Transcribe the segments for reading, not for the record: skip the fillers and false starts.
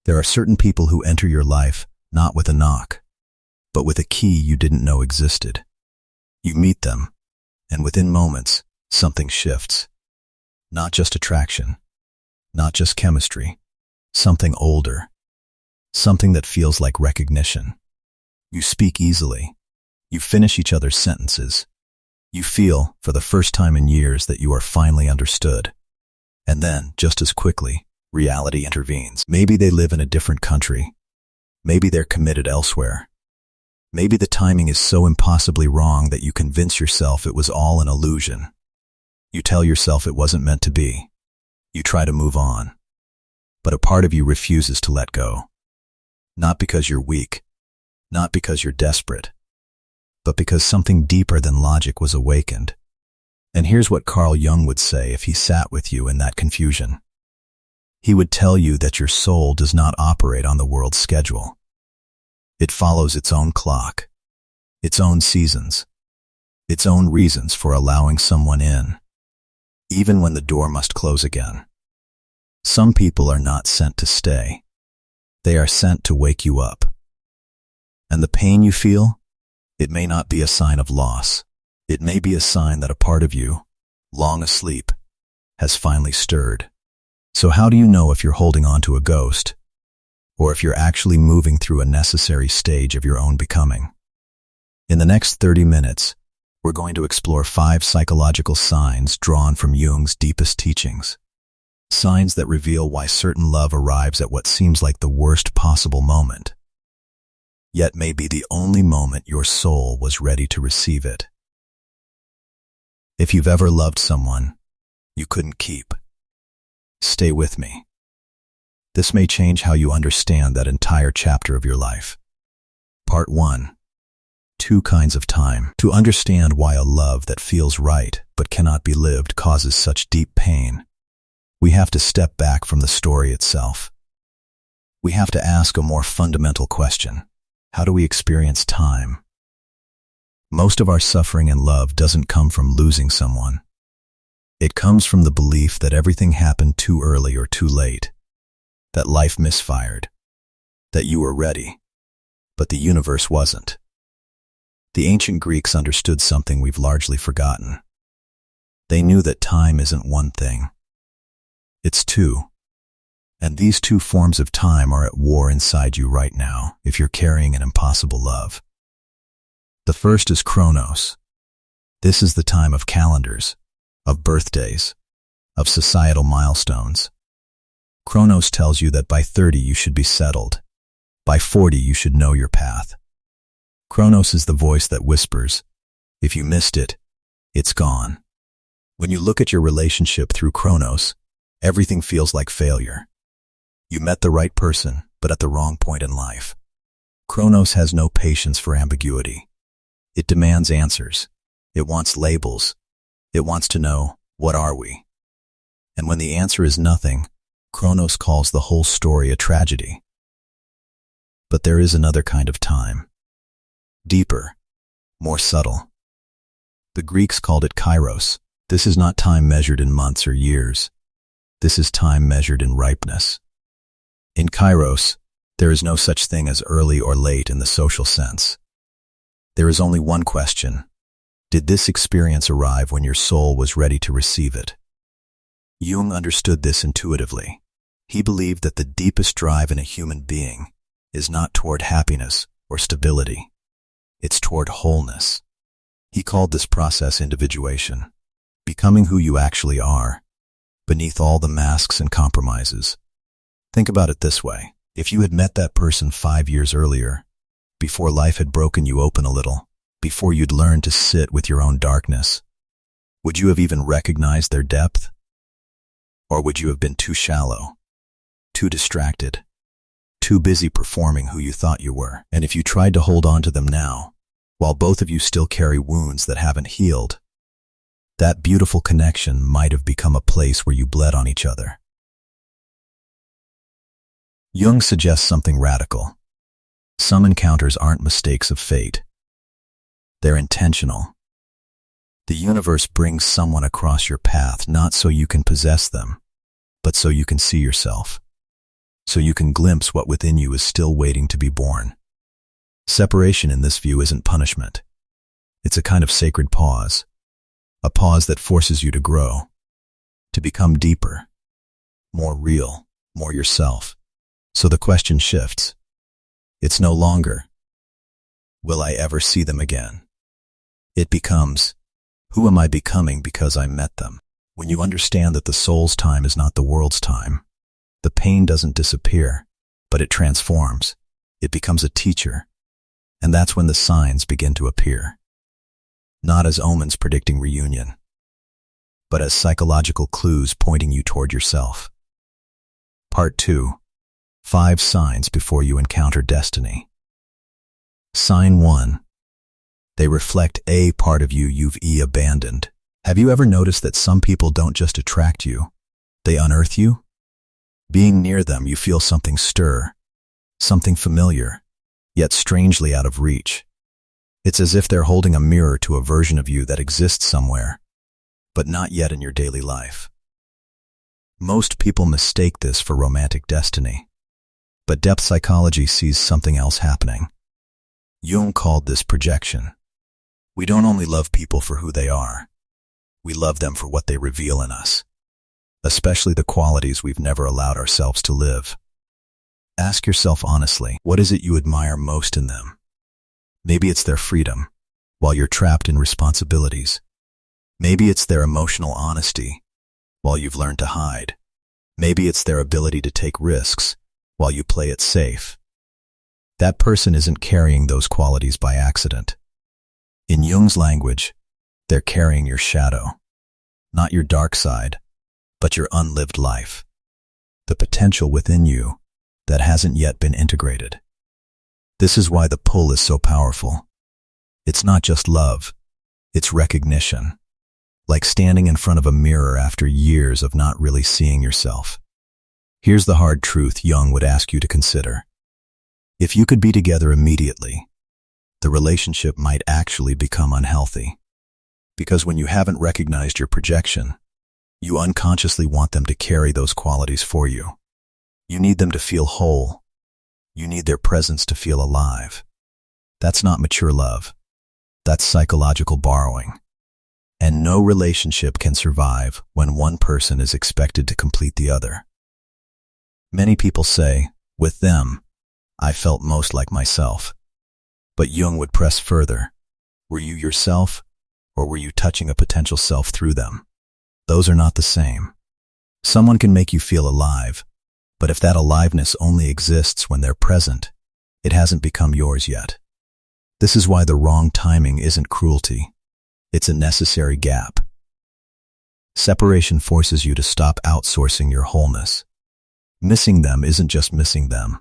There are certain people who enter your life not with a knock, but with a key you didn't know existed. You meet them, and within moments, something shifts. Not just attraction, not just chemistry, something older, something that feels like recognition. You speak easily. You finish each other's sentences. You feel, for the first time in years, that you are finally understood. And then, just as quickly, reality intervenes. Maybe they live in a different country. Maybe they're committed elsewhere. Maybe the timing is so impossibly wrong that you convince yourself it was all an illusion. You tell yourself it wasn't meant to be. You try to move on. But a part of you refuses to let go. Not because you're weak, not because you're desperate, but because something deeper than logic was awakened. And here's what Carl Jung would say if he sat with you in that confusion. He would tell you that your soul does not operate on the world's schedule. It follows its own clock, its own seasons, its own reasons for allowing someone in, even when the door must close again. Some people are not sent to stay. They are sent to wake you up. And the pain you feel, it may not be a sign of loss. It may be a sign that a part of you, long asleep, has finally stirred. So how do you know if you're holding on to a ghost, or if you're actually moving through a necessary stage of your own becoming? In the next 30 minutes, we're going to explore 5 psychological signs drawn from Jung's deepest teachings. Signs that reveal why certain love arrives at what seems like the worst possible moment, yet may be the only moment your soul was ready to receive it. If you've ever loved someone you couldn't keep, stay with me. This may change how you understand that entire chapter of your life. Part 1. 2 kinds of time. To understand why a love that feels right but cannot be lived causes such deep pain, we have to step back from the story itself. We have to ask a more fundamental question. How do we experience time? Most of our suffering in love doesn't come from losing someone. It comes from the belief that everything happened too early or too late, that life misfired, that you were ready, but the universe wasn't. The ancient Greeks understood something we've largely forgotten. They knew that time isn't one thing. It's 2. And these 2 forms of time are at war inside you right now if you're carrying an impossible love. The first is Chronos. This is the time of calendars, of birthdays, of societal milestones. Chronos tells you that by 30 you should be settled. By 40 you should know your path. Chronos is the voice that whispers, if you missed it, it's gone. When you look at your relationship through Chronos, everything feels like failure. You met the right person, but at the wrong point in life. Chronos has no patience for ambiguity. It demands answers. It wants labels. It wants to know, what are we? And when the answer is nothing, Chronos calls the whole story a tragedy. But there is another kind of time. Deeper, more subtle. The Greeks called it kairos. This is not time measured in months or years. This is time measured in ripeness. In kairos, there is no such thing as early or late in the social sense. There is only one question. Did this experience arrive when your soul was ready to receive it? Jung understood this intuitively. He believed that the deepest drive in a human being is not toward happiness or stability. It's toward wholeness. He called this process individuation, becoming who you actually are, beneath all the masks and compromises. Think about it this way. If you had met that person 5 years earlier, before life had broken you open a little, before you'd learned to sit with your own darkness, would you have even recognized their depth? Or would you have been too shallow, too distracted, too busy performing who you thought you were? And if you tried to hold on to them now, while both of you still carry wounds that haven't healed, that beautiful connection might have become a place where you bled on each other. Jung suggests something radical. Some encounters aren't mistakes of fate. They're intentional. The universe brings someone across your path not so you can possess them, but so you can see yourself. so you can glimpse what within you is still waiting to be born. Separation in this view isn't punishment. It's a kind of sacred pause, a pause that forces you to grow, to become deeper, more real, more yourself. So the question shifts. It's no longer, will I ever see them again? It becomes, who am I becoming because I met them? When you understand that the soul's time is not the world's time, the pain doesn't disappear, but it transforms. It becomes a teacher. And that's when the signs begin to appear. Not as omens predicting reunion, but as psychological clues pointing you toward yourself. Part 2. 5 signs before you encounter destiny. Sign 1. They reflect a part of you you've abandoned. Have you ever noticed that some people don't just attract you, they unearth you? Being near them, you feel something stir, something familiar, yet strangely out of reach. It's as if they're holding a mirror to a version of you that exists somewhere, but not yet in your daily life. Most people mistake this for romantic destiny, but depth psychology sees something else happening. Jung called this projection. We don't only love people for who they are, we love them for what they reveal in us, especially the qualities we've never allowed ourselves to live. Ask yourself honestly, what is it you admire most in them? Maybe it's their freedom, while you're trapped in responsibilities. Maybe it's their emotional honesty, while you've learned to hide. Maybe it's their ability to take risks, while you play it safe. That person isn't carrying those qualities by accident. In Jung's language, they're carrying your shadow, not your dark side, but your unlived life, the potential within you that hasn't yet been integrated. This is why the pull is so powerful. It's not just love, it's recognition, like standing in front of a mirror after years of not really seeing yourself. Here's the hard truth Jung would ask you to consider. If you could be together immediately, the relationship might actually become unhealthy. Because when you haven't recognized your projection, you unconsciously want them to carry those qualities for you. You need them to feel whole. You need their presence to feel alive. That's not mature love. That's psychological borrowing. And no relationship can survive when one person is expected to complete the other. Many people say, with them, I felt most like myself. But Jung would press further. Were you yourself, or were you touching a potential self through them? Those are not the same. Someone can make you feel alive, but if that aliveness only exists when they're present, it hasn't become yours yet. This is why the wrong timing isn't cruelty. It's a necessary gap. Separation forces you to stop outsourcing your wholeness. Missing them isn't just missing them.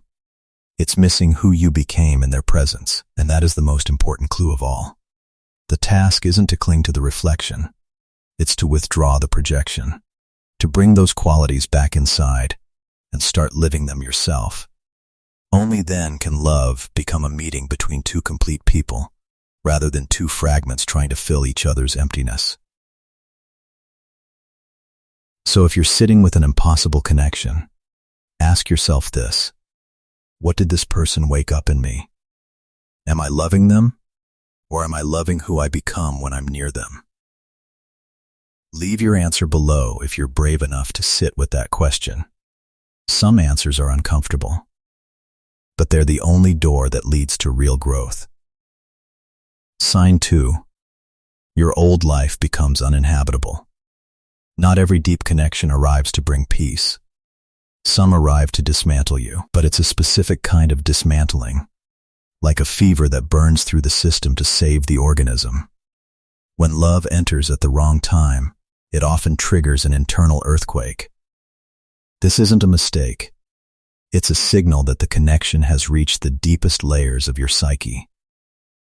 It's missing who you became in their presence, and that is the most important clue of all. The task isn't to cling to the reflection. It's to withdraw the projection, to bring those qualities back inside and start living them yourself. Only then can love become a meeting between two complete people, rather than two fragments trying to fill each other's emptiness. So if you're sitting with an impossible connection, ask yourself this: what did this person wake up in me? Am I loving them, or am I loving who I become when I'm near them? Leave your answer below if you're brave enough to sit with that question. Some answers are uncomfortable, but they're the only door that leads to real growth. Sign 2. Your old life becomes uninhabitable. Not every deep connection arrives to bring peace. Some arrive to dismantle you, but it's a specific kind of dismantling, like a fever that burns through the system to save the organism. When love enters at the wrong time, it often triggers an internal earthquake. This isn't a mistake. It's a signal that the connection has reached the deepest layers of your psyche,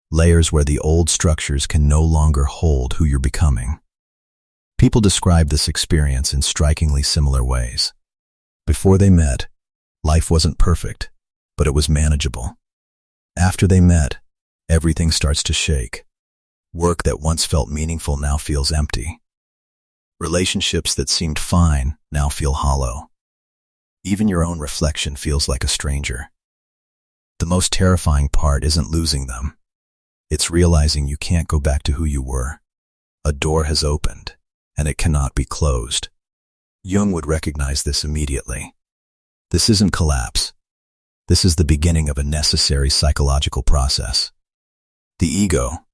layers where the old structures can no longer hold who you're becoming. People describe this experience in strikingly similar ways. Before they met, life wasn't perfect, but it was manageable. After they met, everything starts to shake. Work that once felt meaningful now feels empty. Relationships that seemed fine now feel hollow. Even your own reflection feels like a stranger. The most terrifying part isn't losing them. It's realizing you can't go back to who you were. A door has opened, and it cannot be closed. Jung would recognize this immediately. This isn't collapse. This is the beginning of a necessary psychological process. The ego,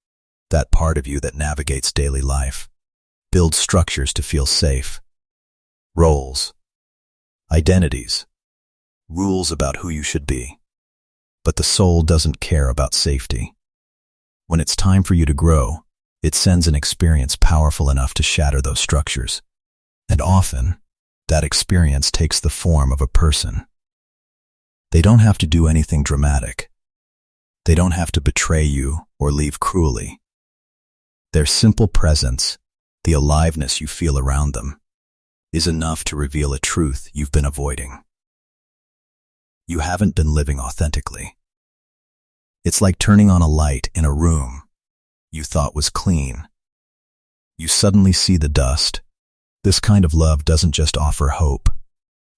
that part of you that navigates daily life, builds structures to feel safe. Roles, identities, rules about who you should be. But the soul doesn't care about safety. When it's time for you to grow, it sends an experience powerful enough to shatter those structures. And often, that experience takes the form of a person. They don't have to do anything dramatic. They don't have to betray you or leave cruelly. Their simple presence, the aliveness you feel around them, is enough to reveal a truth you've been avoiding. You haven't been living authentically. It's like turning on a light in a room you thought was clean. You suddenly see the dust. This kind of love doesn't just offer hope.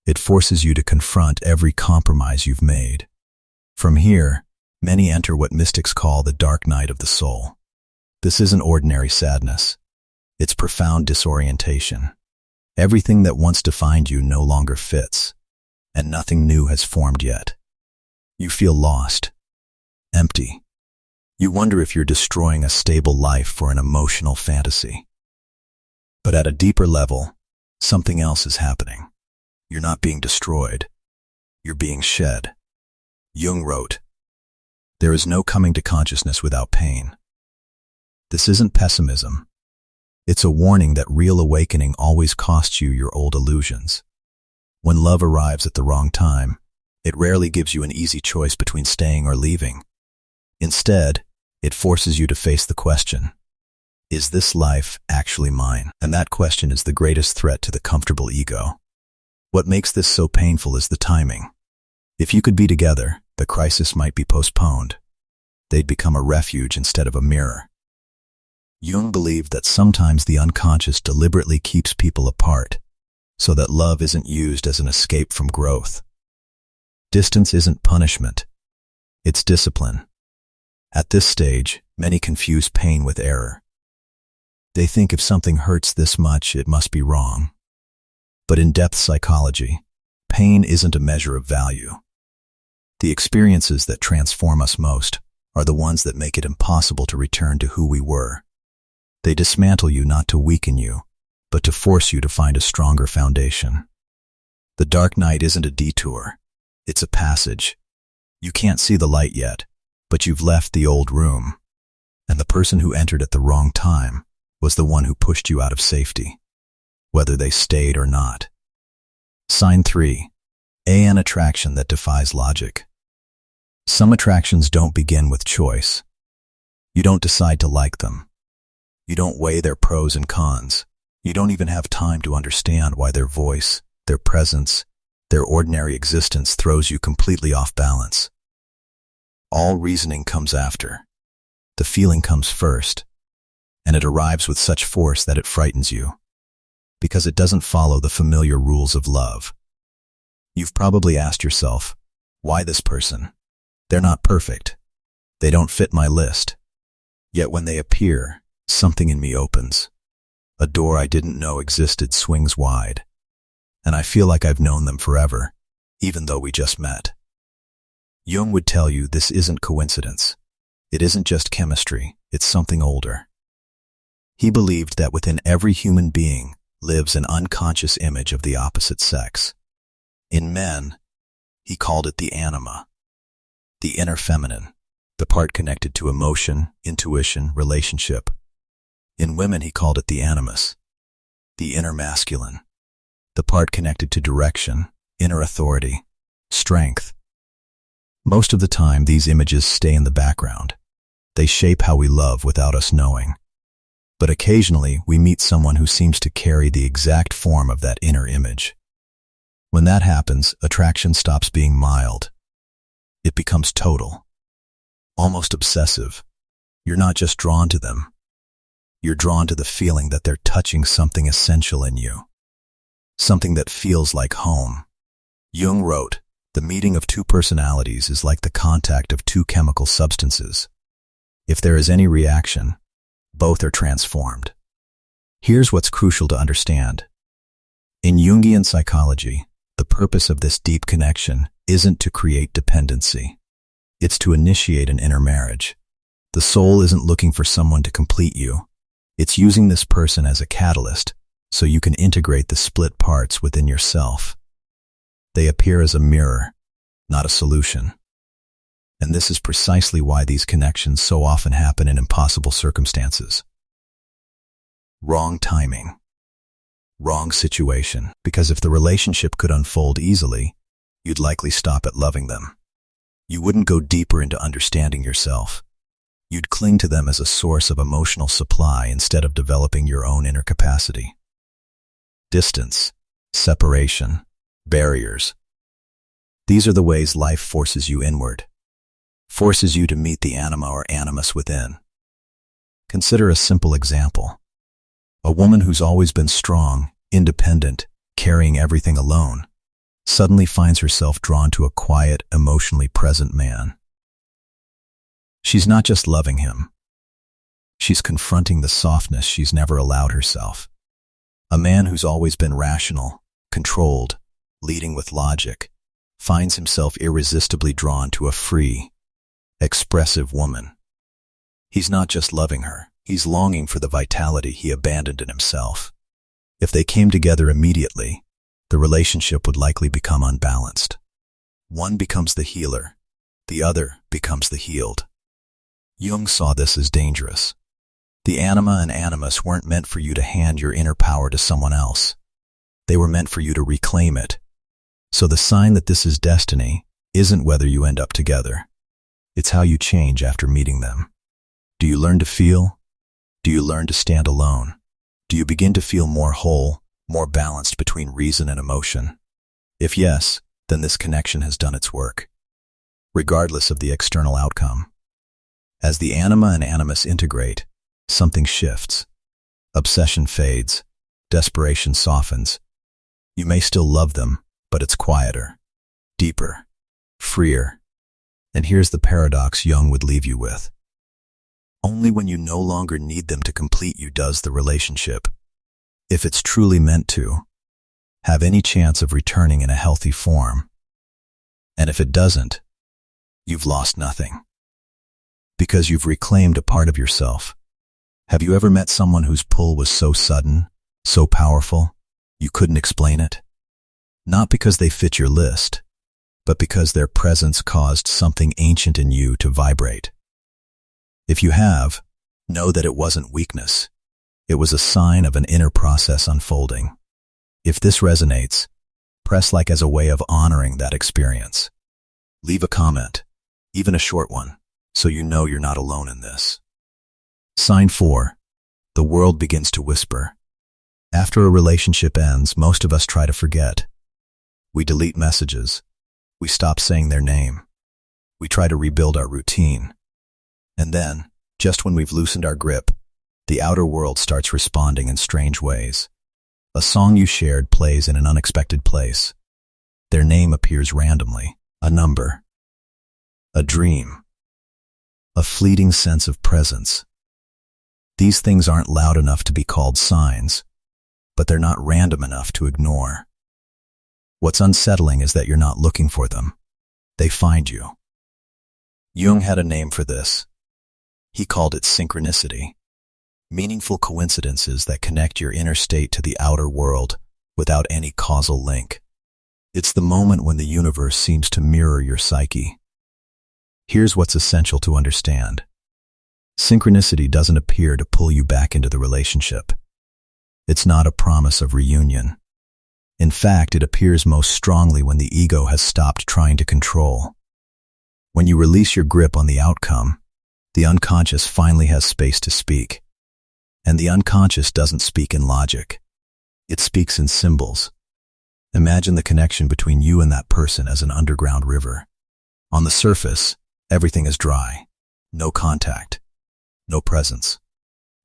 It forces you to confront every compromise you've made. From here, many enter what mystics call the dark night of the soul. This isn't ordinary sadness. It's profound disorientation. Everything that once defined you no longer fits, and nothing new has formed yet. You feel lost, empty. You wonder if you're destroying a stable life for an emotional fantasy. But at a deeper level, something else is happening. You're not being destroyed. You're being shed. Jung wrote, "There is no coming to consciousness without pain." This isn't pessimism. It's a warning that real awakening always costs you your old illusions. When love arrives at the wrong time, it rarely gives you an easy choice between staying or leaving. Instead, it forces you to face the question, is this life actually mine? And that question is the greatest threat to the comfortable ego. What makes this so painful is the timing. If you could be together, the crisis might be postponed. They'd become a refuge instead of a mirror. Jung believed that sometimes the unconscious deliberately keeps people apart, so that love isn't used as an escape from growth. Distance isn't punishment. It's discipline. At this stage, many confuse pain with error. They think if something hurts this much, it must be wrong. But in depth psychology, pain isn't a measure of value. The experiences that transform us most are the ones that make it impossible to return to who we were. They dismantle you not to weaken you, but to force you to find a stronger foundation. The dark night isn't a detour. It's a passage. You can't see the light yet, but you've left the old room. And the person who entered at the wrong time was the one who pushed you out of safety, whether they stayed or not. Sign 3. An attraction that defies logic. Some attractions don't begin with choice. You don't decide to like them. You don't weigh their pros and cons. You don't even have time to understand why their voice, their presence, their ordinary existence throws you completely off balance. All reasoning comes after. The feeling comes first, and it arrives with such force that it frightens you, because it doesn't follow the familiar rules of love. You've probably asked yourself, why this person? They're not perfect. They don't fit my list. Yet when they appear, something in me opens. A door I didn't know existed swings wide, and I feel like I've known them forever, even though we just met. Jung would tell you this isn't coincidence. It isn't just chemistry, it's something older. He believed that within every human being lives an unconscious image of the opposite sex. In men, he called it the anima, the inner feminine, the part connected to emotion, intuition, relationship. In women, he called it the animus, the inner masculine, the part connected to direction, inner authority, strength. Most of the time, these images stay in the background. They shape how we love without us knowing. But occasionally, we meet someone who seems to carry the exact form of that inner image. When that happens, attraction stops being mild. It becomes total, almost obsessive. You're not just drawn to them. You're drawn to the feeling that they're touching something essential in you, something that feels like home. Jung wrote, "The meeting of two personalities is like the contact of two chemical substances. If there is any reaction, both are transformed." Here's what's crucial to understand. In Jungian psychology, the purpose of this deep connection isn't to create dependency. It's to initiate an inner marriage. The soul isn't looking for someone to complete you. It's using this person as a catalyst so you can integrate the split parts within yourself. They appear as a mirror, not a solution. And this is precisely why these connections so often happen in impossible circumstances. Wrong timing. Wrong situation. Because if the relationship could unfold easily, you'd likely stop at loving them. You wouldn't go deeper into understanding yourself. You'd cling to them as a source of emotional supply instead of developing your own inner capacity. Distance, separation, barriers. These are the ways life forces you inward, forces you to meet the anima or animus within. Consider a simple example. A woman who's always been strong, independent, carrying everything alone, suddenly finds herself drawn to a quiet, emotionally present man. She's not just loving him. She's confronting the softness she's never allowed herself. A man who's always been rational, controlled, leading with logic, finds himself irresistibly drawn to a free, expressive woman. He's not just loving her, he's longing for the vitality he abandoned in himself. If they came together immediately, the relationship would likely become unbalanced. One becomes the healer, the other becomes the healed. Jung saw this as dangerous. The anima and animus weren't meant for you to hand your inner power to someone else. They were meant for you to reclaim it. So the sign that this is destiny isn't whether you end up together. It's how you change after meeting them. Do you learn to feel? Do you learn to stand alone? Do you begin to feel more whole, more balanced between reason and emotion? If yes, then this connection has done its work, regardless of the external outcome. As the anima and animus integrate, something shifts. Obsession fades, desperation softens. You may still love them, but it's quieter, deeper, freer. And here's the paradox Jung would leave you with. Only when you no longer need them to complete you does the relationship, if it's truly meant to, have any chance of returning in a healthy form. And if it doesn't, you've lost nothing. Because you've reclaimed a part of yourself. Have you ever met someone whose pull was so sudden, so powerful, you couldn't explain it? Not because they fit your list, but because their presence caused something ancient in you to vibrate. If you have, know that it wasn't weakness. It was a sign of an inner process unfolding. If this resonates, press like as a way of honoring that experience. Leave a comment, even a short one, so you know you're not alone in this. Sign 4. The world begins to whisper. After a relationship ends, most of us try to forget. We delete messages. We stop saying their name. We try to rebuild our routine. And then, just when we've loosened our grip, the outer world starts responding in strange ways. A song you shared plays in an unexpected place. Their name appears randomly, a number, a dream, a fleeting sense of presence. These things aren't loud enough to be called signs, but they're not random enough to ignore. What's unsettling is that you're not looking for them. They find you. Jung had a name for this. He called it synchronicity. Meaningful coincidences that connect your inner state to the outer world without any causal link. It's the moment when the universe seems to mirror your psyche. Here's what's essential to understand. Synchronicity doesn't appear to pull you back into the relationship. It's not a promise of reunion. In fact, it appears most strongly when the ego has stopped trying to control. When you release your grip on the outcome, the unconscious finally has space to speak. And the unconscious doesn't speak in logic. It speaks in symbols. Imagine the connection between you and that person as an underground river. On the surface, everything is dry. No contact. No presence.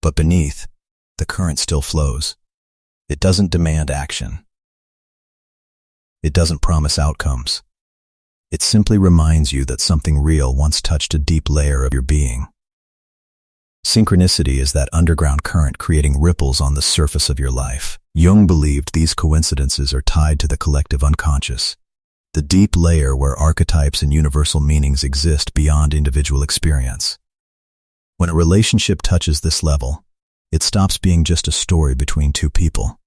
But beneath, the current still flows. It doesn't demand action. It doesn't promise outcomes. It simply reminds you that something real once touched a deep layer of your being. Synchronicity is that underground current creating ripples on the surface of your life. Jung believed these coincidences are tied to the collective unconscious, the deep layer where archetypes and universal meanings exist beyond individual experience. When a relationship touches this level, it stops being just a story between two people.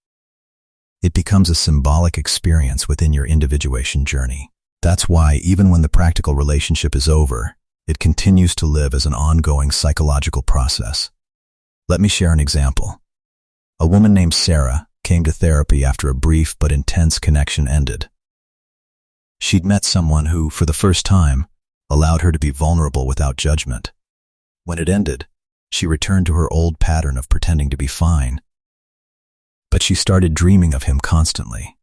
It becomes a symbolic experience within your individuation journey. That's why, even when the practical relationship is over, it continues to live as an ongoing psychological process. Let me share an example. A woman named Sarah came to therapy after a brief but intense connection ended. She'd met someone who, for the first time, allowed her to be vulnerable without judgment. When it ended, she returned to her old pattern of pretending to be fine. But she started dreaming of him constantly.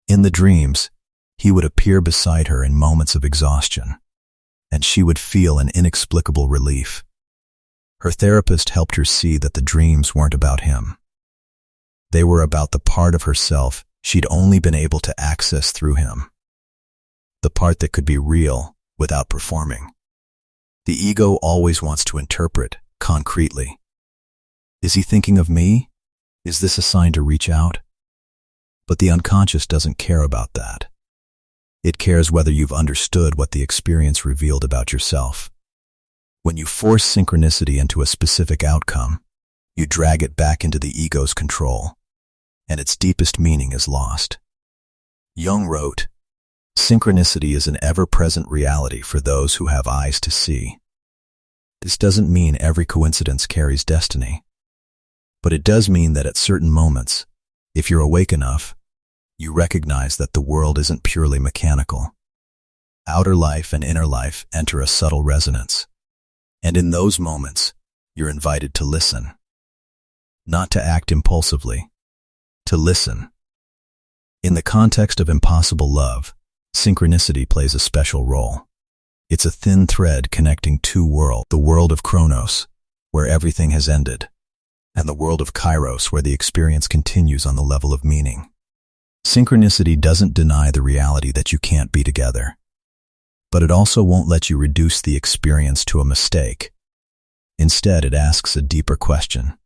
In the dreams, he would appear beside her in moments of exhaustion, and she would feel an inexplicable relief. Her therapist helped her see that the dreams weren't about him. They were about the part of herself she'd only been able to access through him. The part that could be real without performing. The ego always wants to interpret concretely. Is he thinking of me? Is this a sign to reach out? But the unconscious doesn't care about that. It cares whether you've understood what the experience revealed about yourself. When you force synchronicity into a specific outcome, you drag it back into the ego's control, and its deepest meaning is lost. Jung wrote, "Synchronicity is an ever-present reality for those who have eyes to see." This doesn't mean every coincidence carries destiny, but it does mean that at certain moments, if you're awake enough, you recognize that the world isn't purely mechanical. Outer life and inner life enter a subtle resonance, and in those moments, you're invited to listen. Not to act impulsively, to listen. In the context of impossible love, synchronicity plays a special role. It's a thin thread connecting two worlds, the world of Chronos, where everything has ended, and the world of Kairos, where the experience continues on the level of meaning. Synchronicity doesn't deny the reality that you can't be together, but it also won't let you reduce the experience to a mistake. Instead, it asks a deeper question.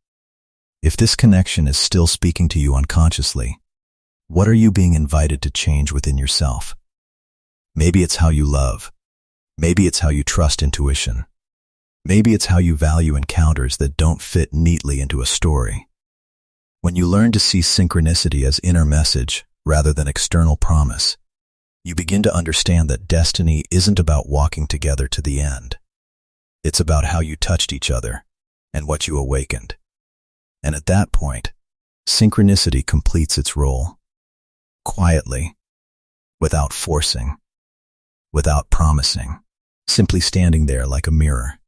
If this connection is still speaking to you unconsciously, what are you being invited to change within yourself? Maybe it's how you love. Maybe it's how you trust intuition. Maybe it's how you value encounters that don't fit neatly into a story. When you learn to see synchronicity as inner message rather than external promise, you begin to understand that destiny isn't about walking together to the end. It's about how you touched each other and what you awakened. And at that point, synchronicity completes its role. Quietly, without forcing, without promising, simply standing there like a mirror,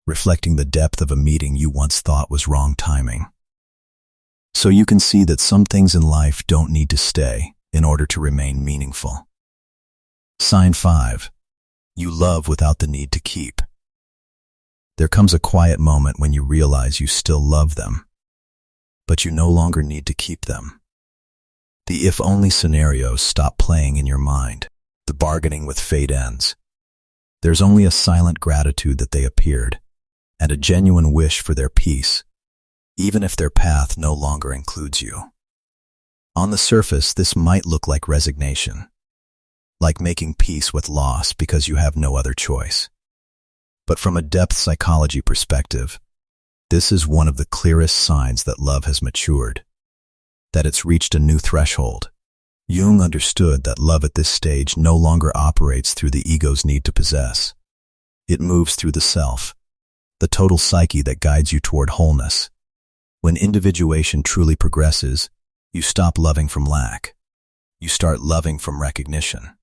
reflecting the depth of a meeting you once thought was wrong timing. So you can see that some things in life don't need to stay in order to remain meaningful. Sign 5. You love without the need to keep. There comes a quiet moment when you realize you still love them, but you no longer need to keep them. The if-only scenarios stop playing in your mind. The bargaining with fate ends. There's only a silent gratitude that they appeared, and a genuine wish for their peace, even if their path no longer includes you. On the surface, this might look like resignation, like making peace with loss because you have no other choice. But from a depth psychology perspective, this is one of the clearest signs that love has matured, that it's reached a new threshold. Jung understood that love at this stage no longer operates through the ego's need to possess. It moves through the self, the total psyche that guides you toward wholeness. When individuation truly progresses, you stop loving from lack. You start loving from recognition.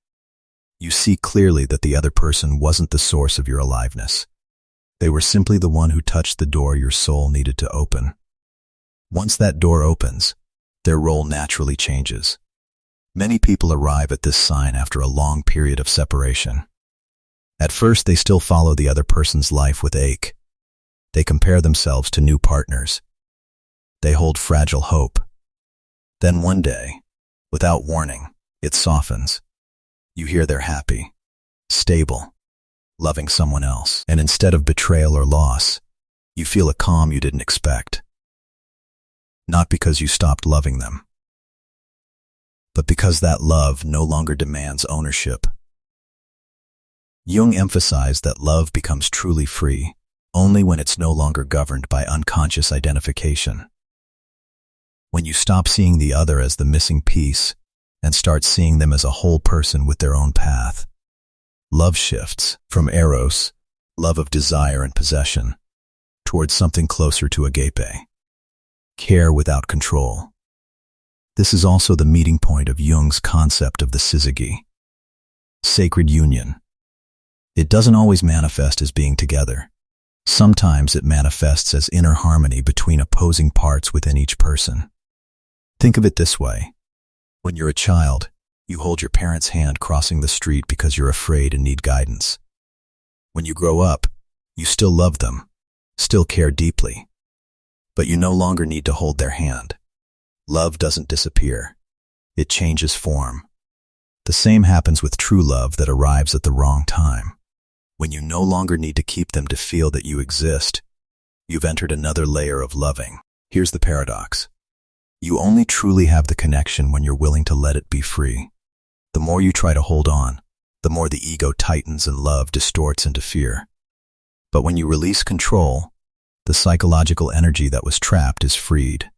You see clearly that the other person wasn't the source of your aliveness. They were simply the one who touched the door your soul needed to open. Once that door opens, their role naturally changes. Many people arrive at this sign after a long period of separation. At first, they still follow the other person's life with ache. They compare themselves to new partners. They hold fragile hope. Then one day, without warning, It softens. You hear they're happy, stable, loving someone else. And instead of betrayal or loss, you feel a calm you didn't expect. Not because you stopped loving them, but because that love no longer demands ownership. Jung emphasized that love becomes truly free only when it's no longer governed by unconscious identification. When you stop seeing the other as the missing piece and start seeing them as a whole person with their own path, love shifts from eros, love of desire and possession, towards something closer to agape, care without control. This is also the meeting point of Jung's concept of the syzygy, sacred union. It doesn't always manifest as being together. Sometimes it manifests as inner harmony between opposing parts within each person. Think of it this way. When you're a child, you hold your parents' hand crossing the street because you're afraid and need guidance. When you grow up, you still love them, still care deeply, but you no longer need to hold their hand. Love doesn't disappear. It changes form. The same happens with true love that arrives at the wrong time. When you no longer need to keep them to feel that you exist, you've entered another layer of loving. Here's the paradox. You only truly have the connection when you're willing to let it be free. The more you try to hold on, the more the ego tightens and love distorts into fear. But when you release control, the psychological energy that was trapped is freed.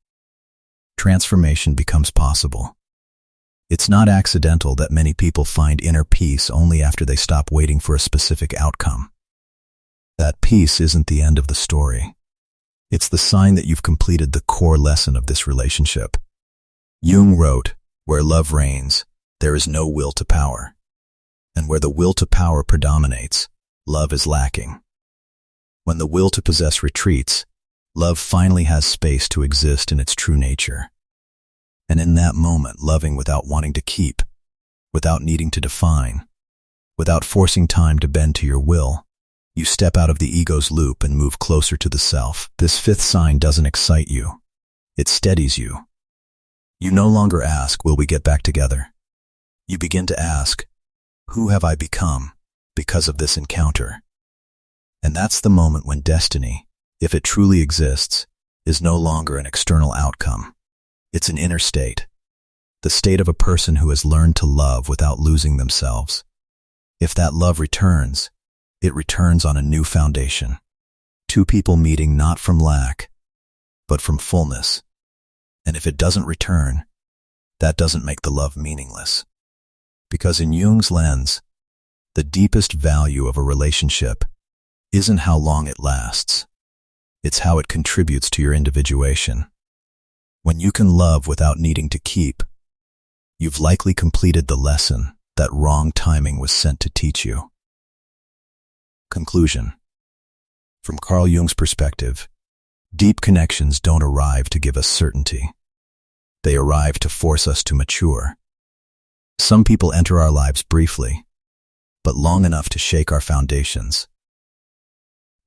Transformation becomes possible. It's not accidental that many people find inner peace only after they stop waiting for a specific outcome. That peace isn't the end of the story. It's the sign that you've completed the core lesson of this relationship. Jung wrote, "Where love reigns, there is no will to power. And where the will to power predominates, love is lacking." When the will to possess retreats, love finally has space to exist in its true nature. And in that moment, loving without wanting to keep, without needing to define, without forcing time to bend to your will, you step out of the ego's loop and move closer to the self. This fifth sign doesn't excite you. It steadies you. You no longer ask, "Will we get back together?" You begin to ask, "Who have I become because of this encounter?" And that's the moment when destiny, if it truly exists, is no longer an external outcome. It's an inner state, the state of a person who has learned to love without losing themselves. If that love returns, it returns on a new foundation. Two people meeting not from lack, but from fullness. And if it doesn't return, that doesn't make the love meaningless. Because in Jung's lens, the deepest value of a relationship isn't how long it lasts. It's how it contributes to your individuation. When you can love without needing to keep, you've likely completed the lesson that wrong timing was sent to teach you. Conclusion. From Carl Jung's perspective, deep connections don't arrive to give us certainty. They arrive to force us to mature. Some people enter our lives briefly, but long enough to shake our foundations,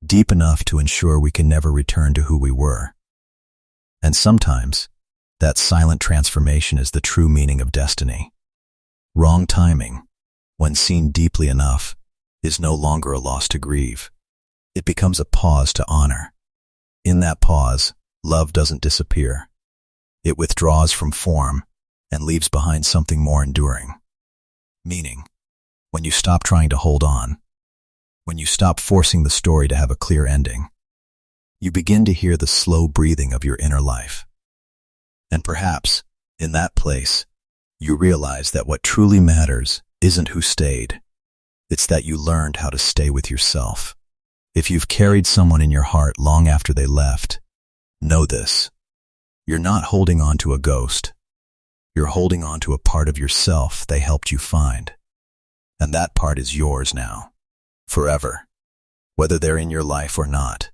deep enough to ensure we can never return to who we were. And sometimes, that silent transformation is the true meaning of destiny. Wrong timing, when seen deeply enough, is no longer a loss to grieve. It becomes a pause to honor. In that pause, love doesn't disappear. It withdraws from form and leaves behind something more enduring. Meaning, when you stop trying to hold on, when you stop forcing the story to have a clear ending, you begin to hear the slow breathing of your inner life. And perhaps, in that place, you realize that what truly matters isn't who stayed. It's that you learned how to stay with yourself. If you've carried someone in your heart long after they left, know this. You're not holding on to a ghost. You're holding on to a part of yourself they helped you find. And that part is yours now, forever, whether they're in your life or not.